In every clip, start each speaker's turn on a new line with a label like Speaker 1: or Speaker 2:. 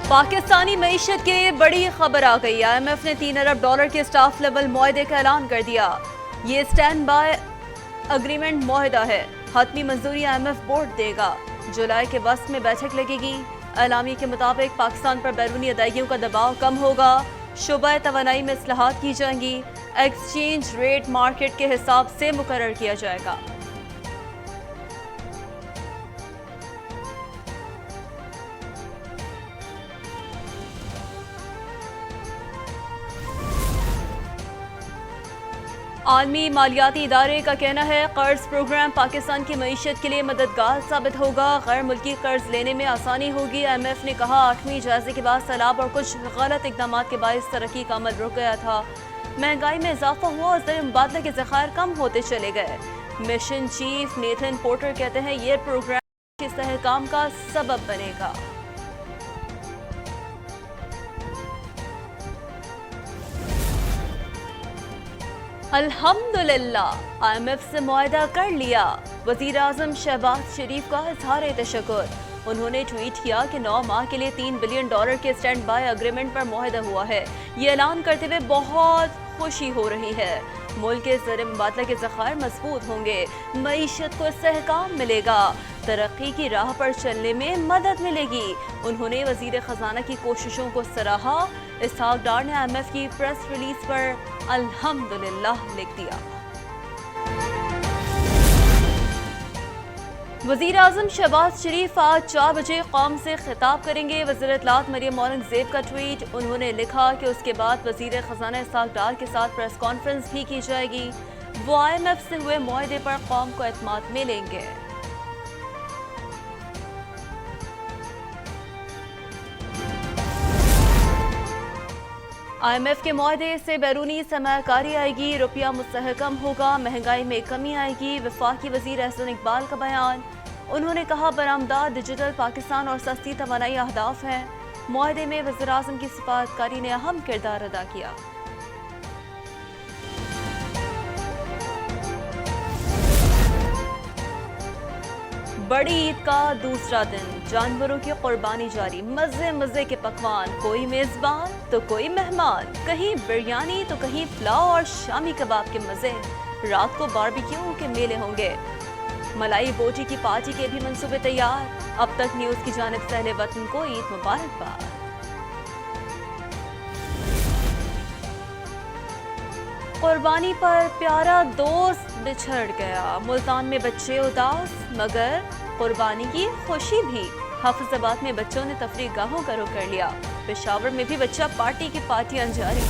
Speaker 1: پاکستانی معیشت کے لیے بڑی خبر آ گئی۔ IMF نے $3 ارب کے اسٹاف لیول معاہدے کا اعلان کر دیا۔ یہ اسٹینڈ بائی اگریمنٹ معاہدہ ہے۔ حتمی منظوری IMF بورڈ دے گا۔ جولائی کے وسط میں بیٹھک لگے گی۔ اعلامیے کے مطابق پاکستان پر بیرونی ادائیگیوں کا دباؤ کم ہوگا۔ شعبہ توانائی میں اصلاحات کی جائیں گی۔ ایکسچینج ریٹ مارکیٹ کے حساب سے مقرر کیا جائے گا۔ عالمی مالیاتی ادارے کا کہنا ہے قرض پروگرام پاکستان کی معیشت کے لیے مددگار ثابت ہوگا۔ غیر ملکی قرض لینے میں آسانی ہوگی۔ IMF نے کہا 8ویں جائزے کے بعد سیلاب اور کچھ غلط اقدامات کے باعث ترقی کا عمل رک گیا تھا۔ مہنگائی میں اضافہ ہوا اور زر مبادلہ کے ذخائر کم ہوتے چلے گئے۔ مشن چیف نیتھن پورٹر کہتے ہیں یہ پروگرام کے استحکام کا سبب بنے گا۔ الحمدللہ IMF سے معاہدہ کر لیا۔ وزیر اعظم شہباز شریف کا اظہار تشکر۔ انہوں نے ٹویٹ کیا کہ 9 ماہ کے لیے $3 بلین کے اسٹینڈ بائی اگریمنٹ پر معاہدہ ہوا ہے۔ یہ اعلان کرتے ہوئے بہت خوشی ہو رہی ہے۔ ملک کے زر مبادلہ کے ذخائر مضبوط ہوں گے۔ معیشت کو استحکام ملے گا۔ ترقی کی راہ پر چلنے میں مدد ملے گی۔ انہوں نے وزیر خزانہ کی کوششوں کو سراہا۔ اسحاق ڈار نے IMF کی پریس ریلیز پر الحمدللہ لکھ دیا۔ وزیر اعظم شہباز شریف آج 4 بجے قوم سے خطاب کریں گے۔ وزیر اطلاعات مریم اورنگزیب کا ٹویٹ۔ انہوں نے لکھا کہ اس کے بعد وزیر خزانہ اسحاق ڈار کے ساتھ پریس کانفرنس بھی کی جائے گی۔ وہ IMF سے ہوئے معاہدے پر قوم کو اعتماد میں لیں گے۔ IMF کے معاہدے سے بیرونی سرمایہ کاری آئے گی۔ روپیہ مستحکم ہوگا۔ مہنگائی میں کمی آئے گی۔ وفاقی وزیر احسن اقبال کا بیان۔ انہوں نے کہا برآمدات ڈیجیٹل پاکستان اور سستی توانائی اہداف ہیں۔ معاہدے میں وزیر اعظم کی سفارتکاری نے اہم کردار ادا کیا۔ بڑی عید کا دوسرا دن، جانوروں کی قربانی جاری، مزے مزے کے پکوان، کوئی میزبان تو کوئی مہمان، کہیں بریانی تو کہیں پلاؤ اور شامی کباب کے مزے۔ رات کو باربیکیو کے میلے ہوں گے۔ ملائی بوٹی کی پارٹی کے بھی منصوبے تیار۔ اب تک نیوز کی جانب سے اہل وطن کو عید مبارکباد۔ قربانی پر پیارا دوست بچھڑ گیا۔ ملتان میں بچے اداس مگر قربانی کی خوشی بھی۔ حافظ آباد میں بچوں نے تفریح گاہوں کا رخ کر لیا۔ پشاور میں بھی بچہ پارٹی کی پارٹیاں جاری۔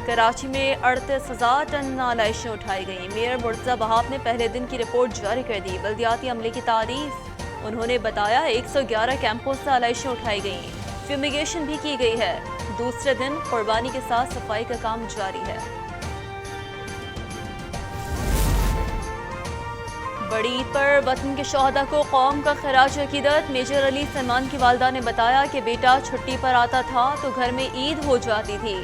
Speaker 1: کراچی میں 38,000 ٹن آلائشیں اٹھائی گئیں۔ میئر مرتضی بہاپ نے پہلے دن کی رپورٹ جاری کر دی۔ بلدیاتی عملے کی تعریف۔ انہوں نے بتایا 111 کیمپوں سے آلائشیں اٹھائی گئیں۔ فیومیگیشن بھی کی گئی ہے۔ دوسرے دن قربانی کے ساتھ صفائی کا کام جاری ہے۔ بڑی عید پر وطن کے شہداء کو قوم کا خراج عقیدت۔ میجر علی سلمان کی والدہ نے بتایا کہ بیٹا چھٹی پر آتا تھا تو گھر میں عید ہو جاتی تھی۔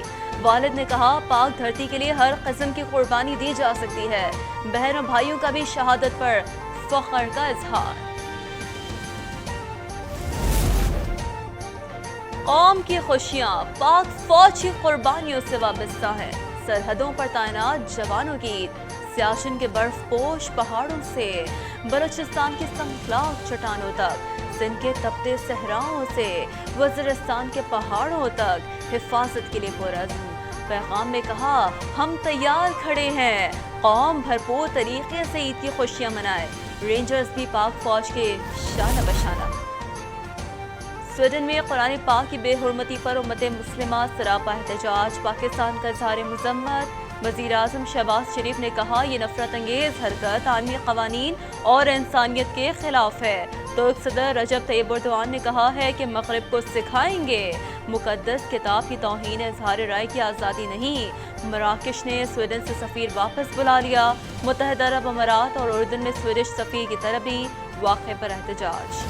Speaker 1: والد نے کہا پاک دھرتی کے لیے ہر قسم کی قربانی دی جا سکتی ہے۔ بہنوں بھائیوں کا بھی شہادت پر فخر کا اظہار۔ قوم کی خوشیاں پاک فوج کی قربانیوں سے وابستہ ہیں۔ سرحدوں پر تعینات جوانوں کی عید۔ سیاچن کے برف پوش پہاڑوں سے بلوچستان کی سنگلاخ چٹانوں تک، سندھ کے تپتے صحراؤں سے وزیرستان کے پہاڑوں تک حفاظت کے لیے پرعزم۔ پیغام میں کہا ہم تیار کھڑے ہیں، قوم بھرپور طریقے سے عید کی خوشیاں منائے۔ رینجرز بھی پاک فوج کے شانہ بشانہ۔ سویڈن میں قرآن پاک کی بے حرمتی پر امت مسلمہ سراپا احتجاج۔ پاکستان کا اظہار مذمت۔ وزیر اعظم شہباز شریف نے کہا یہ نفرت انگیز حرکت عالمی قوانین اور انسانیت کے خلاف ہے۔ ترک صدر رجب طیب ایردوان نے کہا ہے کہ مغرب کو سکھائیں گے مقدس کتاب کی توہین اظہار رائے کی آزادی نہیں۔ مراکش نے سویڈن سے سفیر واپس بلا لیا۔ متحدہ عرب امارات اور اردن میں سویڈش سفیر کی طلبی۔ واقعے پر احتجاج۔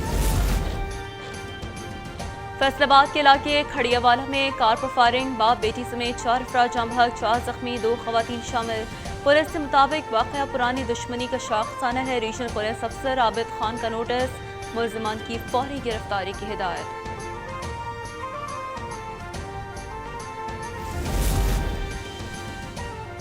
Speaker 1: فیصل آباد کے علاقے کھڑیا والا میں کار پر فائرنگ، باپ بیٹی سمیت 4 افراد جاں بحق، 4 زخمی، 2 خواتین شامل۔ پولیس کے مطابق واقعہ پرانی دشمنی کا شاخسانہ ہے۔ ریجنل پولیس افسر عابد خان کا نوٹس، ملزمان کی فوری گرفتاری کی ہدایت۔